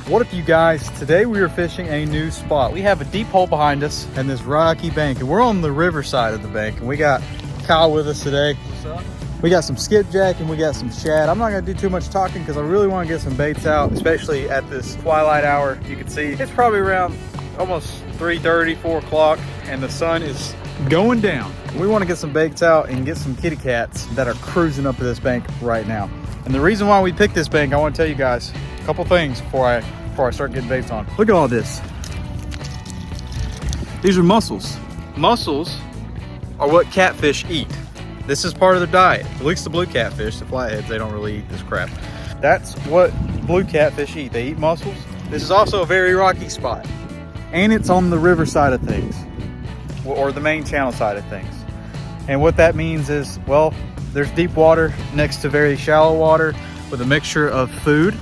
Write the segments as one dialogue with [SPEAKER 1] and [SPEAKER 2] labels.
[SPEAKER 1] What up, you guys? Today we are fishing a new spot. We have a deep hole behind us and this rocky bank, and we're on the river side of the bank, and we got Kyle with us today. What's up? We got some skipjack and we got some shad. I'm not gonna do too much talking because I really want to get some baits out, especially at this twilight hour. You can see it's probably around almost 3:30, 4 o'clock, and the sun is going down. We want to get some baits out and get some kitty cats that are cruising up to this bank right now. And the reason why we picked this bank, I want to tell you guys a couple things before I start getting baits on. Look at all this. These are mussels. Mussels are what catfish eat. This is part of their diet. At least the blue catfish, the flatheads, they don't really eat this crap. That's what blue catfish eat. They eat mussels. This is also a very rocky spot. And it's on the river side of things, or the main channel side of things. And what that means is, well, there's deep water next to very shallow water with a mixture of food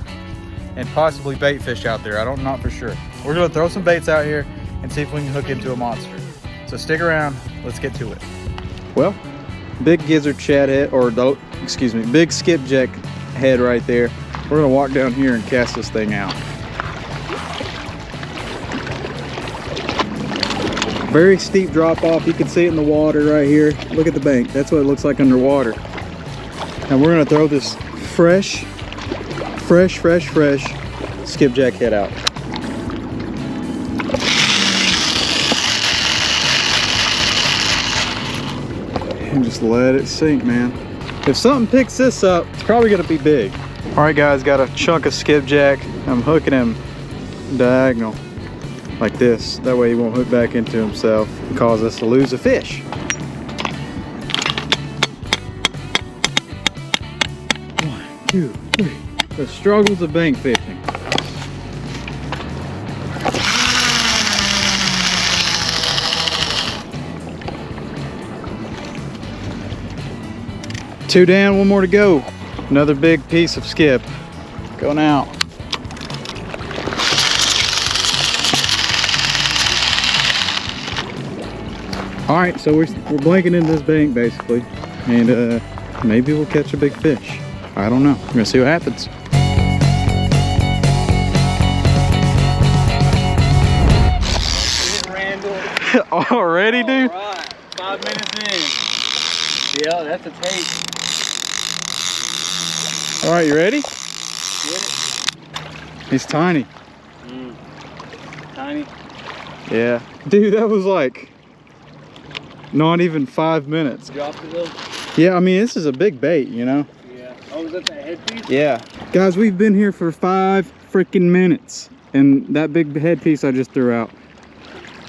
[SPEAKER 1] and possibly bait fish out there. Not for sure. We're gonna throw some baits out here and see if we can hook into a monster. So stick around, let's get to it. Well, big gizzard shad head, big skipjack head right there. We're gonna walk down here and cast this thing out. Very steep drop off. You can see it in the water right here. Look at the bank. That's what it looks like underwater. And we're gonna throw this fresh skipjack head out. And just let it sink, man. If something picks this up, it's probably gonna be big. All right, guys, got a chunk of skipjack. I'm hooking him diagonal like this. That way he won't hook back into himself and cause us to lose a fish. One, two, three. The struggles of bank fishing. Two down, one more to go. Another big piece of skip going out. All right, so we're blanking into this bank basically, and maybe we'll catch a big fish. I don't know. We're gonna see what happens. Already, dude? All right, 5 minutes in. Yeah, that's a take. All right, you ready? Get it. He's tiny. Tiny? Yeah. Dude, that was like not even 5 minutes. Dropped it though? Yeah, I mean, this is a big bait, you know? Yeah. Oh, is that the headpiece? Yeah. Guys, we've been here for 5 freaking minutes, and that big headpiece I just threw out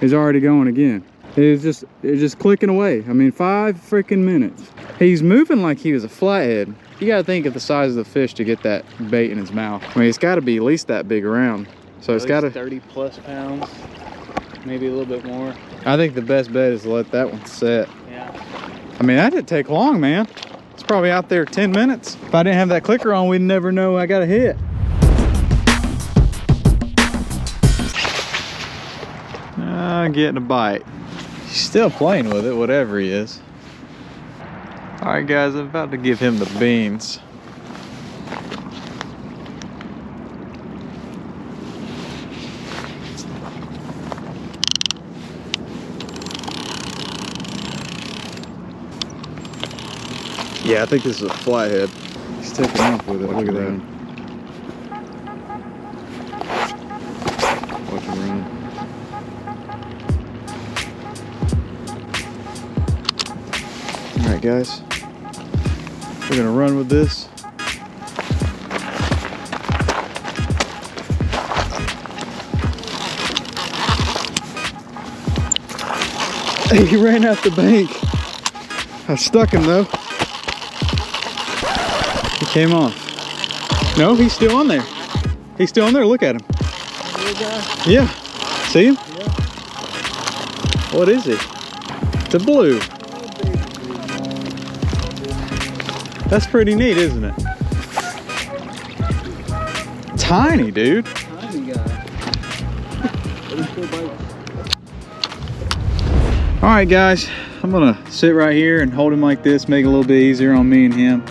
[SPEAKER 1] is already going again. It's just clicking away. I mean, 5 freaking minutes. He's moving like he was a flathead. You gotta think of the size of the fish to get that bait in his mouth. I mean, it's gotta be at least that big around. So it's gotta 30 plus pounds, maybe a little bit more. I think the best bet is to let that one set. Yeah. I mean, that didn't take long, man. It's probably out there 10 minutes. If I didn't have that clicker on, we'd never know I got a hit. Getting a bite. He's still playing with it, whatever he is. All right, guys, I'm about to give him the beans. Yeah, I think this is a flathead. He's taking off with it. Look at that. Watch him run. All right, guys. We're gonna run with this. He ran out the bank. I stuck him though. He came off. No, he's still on there. He's still on there. Look at him. Yeah. See him? Yeah. What is he? It's a blue. That's pretty neat, isn't it? Tiny, dude. Tiny guy. All right, guys. I'm gonna sit right here and hold him like this, make it a little bit easier on me and him.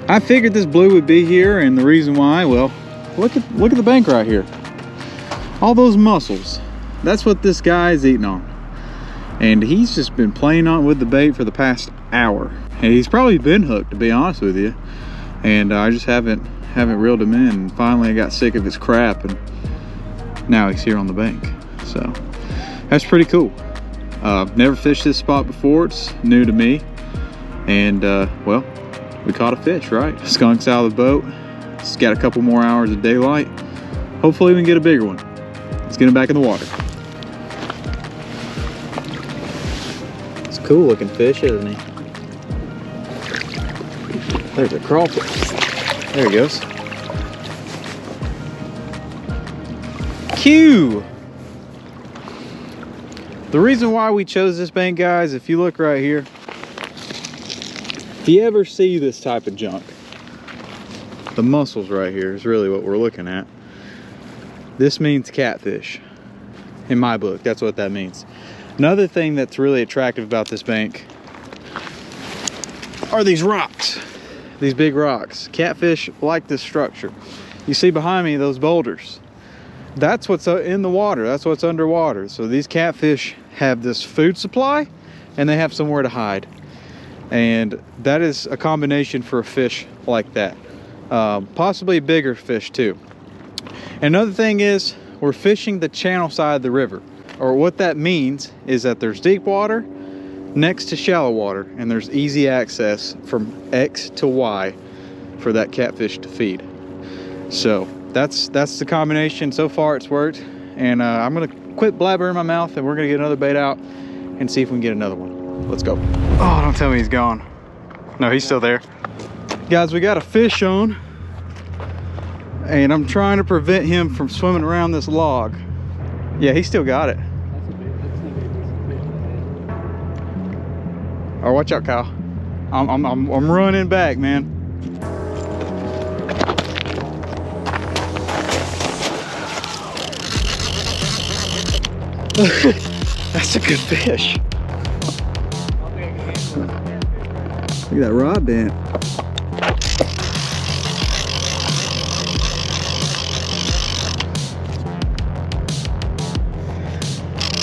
[SPEAKER 1] I figured this blue would be here, and the reason why, well, look at the bank right here. All those mussels. That's what this guy is eating on. And he's just been playing on with the bait for the past hour. And he's probably been hooked, to be honest with you. And I just haven't reeled him in. And finally I got sick of his crap, and now he's here on the bank. So that's pretty cool. Never fished this spot before. It's new to me. And well, we caught a fish, right? Skunk's out of the boat. It's got a couple more hours of daylight. Hopefully we can get a bigger one. Let's get him back in the water. It's a cool looking fish, isn't he? There's a crawfish. There he goes. Q! The reason why we chose this bank, guys, if you look right here, if you ever see this type of junk, the mussels right here is really what we're looking at. This means catfish. In my book, that's what that means. Another thing that's really attractive about this bank are these rocks. These big rocks. Catfish like this structure. You see behind me those boulders. That's what's in the water. That's what's underwater. So these catfish have this food supply and they have somewhere to hide. And that is a combination for a fish like that. Possibly a bigger fish too. Another thing is we're fishing the channel side of the river. Or what that means is that there's deep water next to shallow water, and there's easy access from X to Y for that catfish to feed. So that's the combination. So far it's worked, and I'm gonna quit blabbering my mouth and we're gonna get another bait out and see if we can get another one. Let's go. Oh, don't tell me he's gone. No, he's still there. Guys, we got a fish on, and I'm trying to prevent him from swimming around this log. Yeah, he still got it. Oh, watch out, Kyle. I'm running back, man. That's a good fish. Look at that rod bent.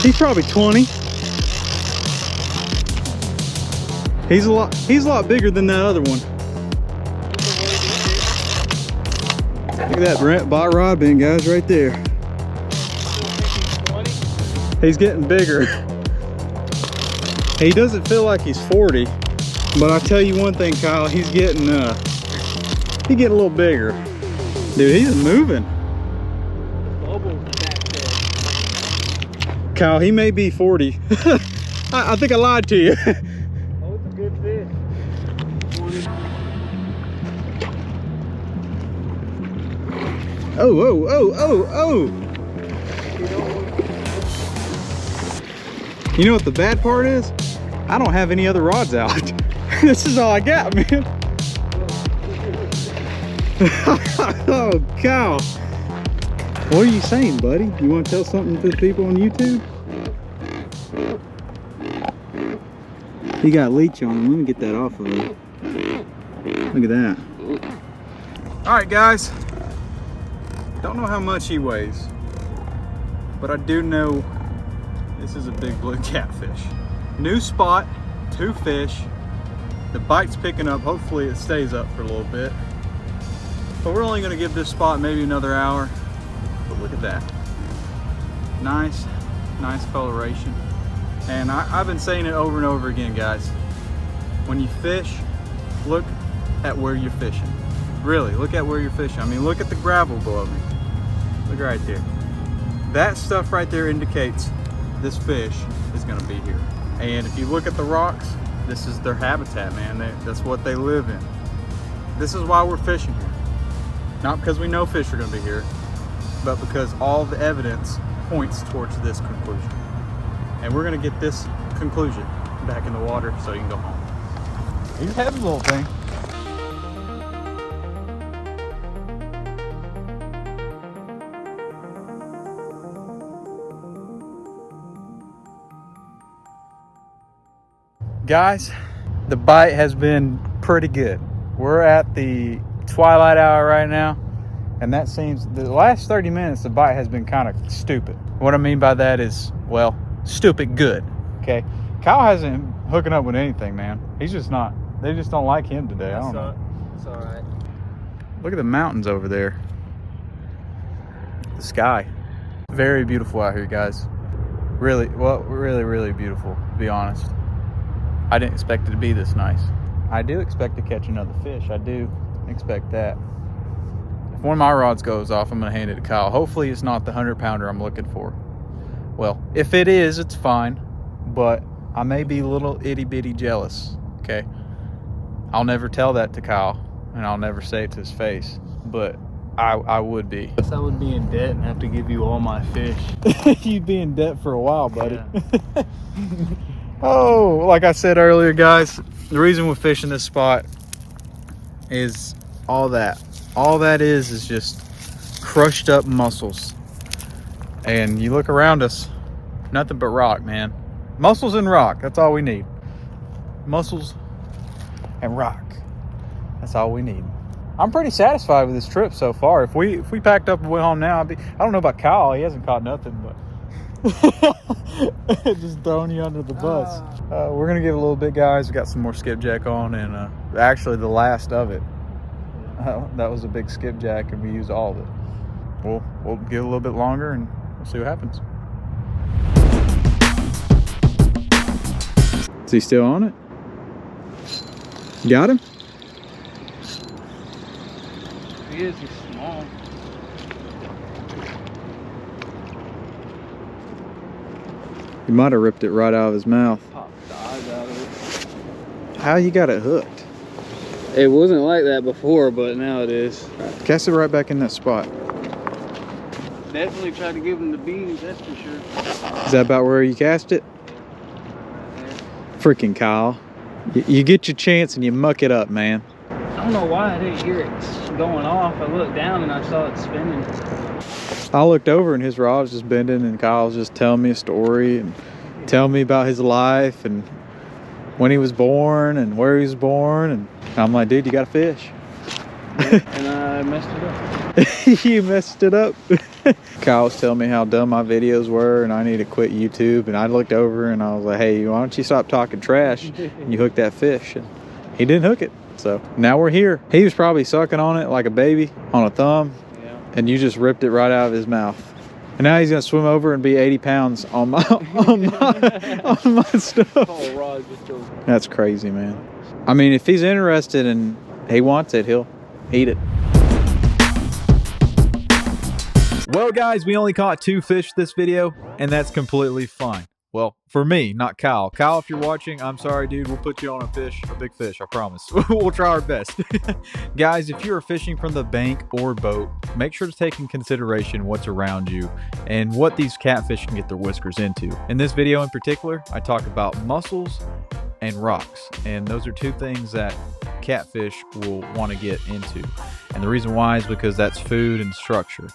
[SPEAKER 1] He's probably 20. He's a lot bigger than that other one. Look at that rod bend, guys, right there. He's getting bigger. He doesn't feel like he's 40, but I tell you one thing, Kyle, he's getting a little bigger. Dude, he's moving. Kyle, he may be 40. I think I lied to you.
[SPEAKER 2] Oh, it's a good fish.
[SPEAKER 1] Oh. You know what the bad part is? I don't have any other rods out. This is all I got, man. Oh, cow. What are you saying, buddy? You want to tell something to the people on YouTube? He got a leech on him. Let me get that off of him. Look at that. All right, guys. Don't know how much he weighs, but I do know this is a big blue catfish. New spot, 2 fish. The bite's picking up. Hopefully it stays up for a little bit. But we're only gonna give this spot maybe another hour. But look at that. Nice coloration. And I've been saying it over and over again, guys. When you fish, look at where you're fishing. Really, look at where you're fishing. I mean, look at the gravel below me. Look right there. That stuff right there indicates this fish is gonna be here. And if you look at the rocks, this is their habitat, man. That's what they live in. This is why we're fishing here. Not because we know fish are gonna be here, but because all the evidence points towards this conclusion. And we're gonna get this conclusion back in the water so you can go home. He's a heavy little thing. Guys, the bite has been pretty good. We're at the twilight hour right now, And that seems, the last 30 minutes, the bite has been kind of stupid. What I mean by that is, well, stupid good, okay? Kyle hasn't hooking up with anything, man. He's just not, they just don't like him today. I don't know.
[SPEAKER 2] It's all right.
[SPEAKER 1] Look at the mountains over there. The sky. Very beautiful out here, guys. Really, well, really beautiful, to be honest. I didn't expect it to be this nice. I do expect to catch another fish. I do expect that. If one of my rods goes off, I'm going to hand it to Kyle. Hopefully it's not the 100-pounder I'm looking for. Well, if it is, it's fine. But I may be a little itty-bitty jealous, okay? I'll never tell that to Kyle, and I'll never say it to his face. But I would be.
[SPEAKER 2] I guess I would be in debt and have to give you all my fish.
[SPEAKER 1] You'd be in debt for a while, buddy.
[SPEAKER 2] Yeah.
[SPEAKER 1] Oh, like I said earlier, guys, the reason we're fishing this spot is all that. All that is just crushed up mussels. And you look around us, nothing but rock, man. Mussels and rock, that's all we need. Mussels and rock, that's all we need. I'm pretty satisfied with this trip so far. If we packed up and went home now, I don't know about Kyle, he hasn't caught nothing, but just throwing you under the bus. We're gonna give it a little bit, guys. We got some more skipjack on, and actually the last of it. That was a big skipjack, and we used all of it. We'll give it a little bit longer, and we'll see what happens. Is he still on it? Got him?
[SPEAKER 2] He is, he's small.
[SPEAKER 1] He might have ripped it right out of his mouth.
[SPEAKER 2] Popped the eyes out of it.
[SPEAKER 1] How you got it hooked?
[SPEAKER 2] It wasn't like that before, but now it is.
[SPEAKER 1] Cast it right back in that spot.
[SPEAKER 2] Definitely tried to give him the beans, that's for sure.
[SPEAKER 1] Is that about where you cast it? Freaking Kyle. You get your chance and you muck it up, man.
[SPEAKER 2] I don't know why I didn't hear it going off. I looked down and I saw it spinning.
[SPEAKER 1] I looked over and his rod was just bending, and Kyle was just telling me a story and telling me about his life and when he was born and where he was born. And I'm like, dude, you got a fish.
[SPEAKER 2] And I messed it up.
[SPEAKER 1] You messed it up. Kyle was telling me how dumb my videos were and I need to quit YouTube. And I looked over and I was like, hey, why don't you stop talking trash and you hook that fish? And he didn't hook it. So now we're here. He was probably sucking on it like a baby on a thumb. Yeah. And you just ripped it right out of his mouth. And now he's gonna swim over and be 80 pounds on my on my stuff.
[SPEAKER 2] Whole rod just goes.
[SPEAKER 1] That's crazy, man. I mean, if he's interested and he wants it, he'll eat it. Well, guys, we only caught 2 fish this video, and that's completely fine. Well, for me, not Kyle. Kyle, if you're watching, I'm sorry, dude. We'll put you on a big fish, I promise. We'll try our best. Guys, if you are fishing from the bank or boat, make sure to take in consideration what's around you and what these catfish can get their whiskers into. In this video in particular, I talk about mussels and rocks, and those are 2 things that catfish will want to get into. And the reason why is because that's food and structure.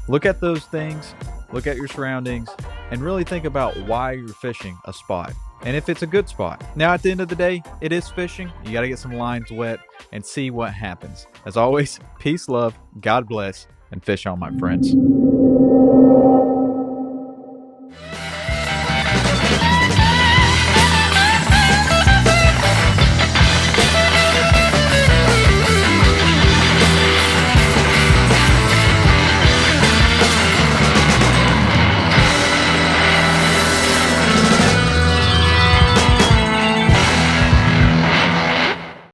[SPEAKER 1] Look at those things, look at your surroundings, and really think about why you're fishing a spot and if it's a good spot. Now, at the end of the day, it is fishing. You got to get some lines wet and see what happens. As always, peace, love, God bless, and fish on, my friends.